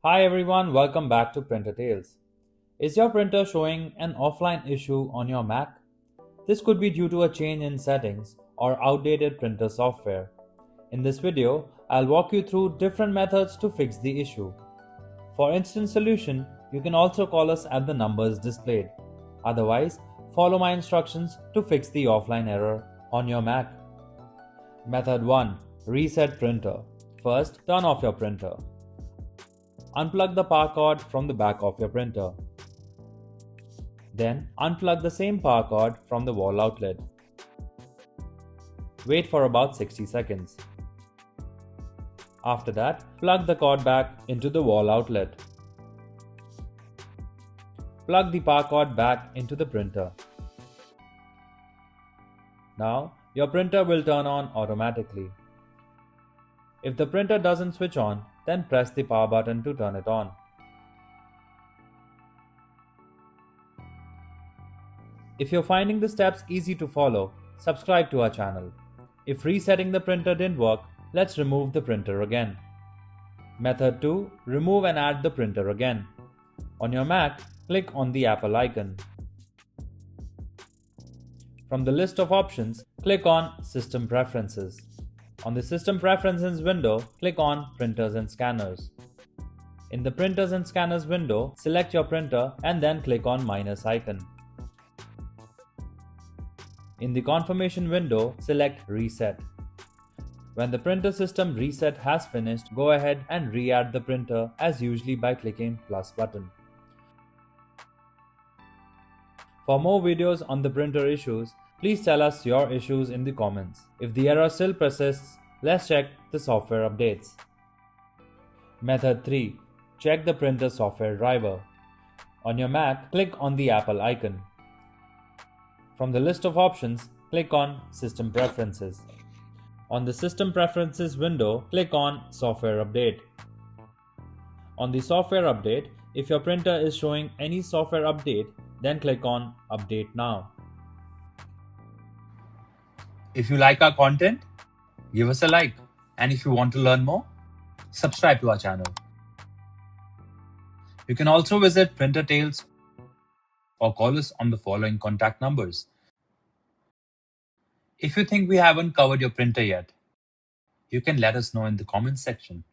Hi everyone, welcome back to Printer Tales. Is your printer showing an offline issue on your Mac? This could be due to a change in settings or outdated printer software. In this video, I'll walk you through different methods to fix the issue. For instant solution, you can also call us at the numbers displayed. Otherwise, follow my instructions to fix the offline error on your Mac. Method 1. Reset printer. First, turn off your printer. Unplug the power cord from the back of your printer. Then unplug the same power cord from the wall outlet. Wait for about 60 seconds. After that, plug the cord back into the wall outlet. Plug the power cord back into the printer. Now, your printer will turn on automatically. If the printer doesn't switch on, then press the power button to turn it on. If you're finding the steps easy to follow, subscribe to our channel. If resetting the printer didn't work, let's remove the printer again. Method 2. Remove and add the printer again. On your Mac, click on the Apple icon. From the list of options, click on System Preferences. On the System Preferences window, click on Printers and Scanners. In the Printers and Scanners window, select your printer and then click on minus icon. In the confirmation window, select Reset. When the printer system reset has finished, go ahead and re-add the printer as usually by clicking plus button. For more videos on the printer issues, please tell us your issues in the comments. If the error still persists, let's check the software updates. Method 3. Check the printer software driver. On your Mac, click on the Apple icon. From the list of options, click on System Preferences. On the System Preferences window, click on Software Update. On the Software Update, if your printer is showing any software update, then click on Update Now. If you like our content, give us a like. And if you want to learn more, subscribe to our channel. You can also visit Printer Tales or call us on the following contact numbers. If you think we haven't covered your printer yet, you can let us know in the comments section.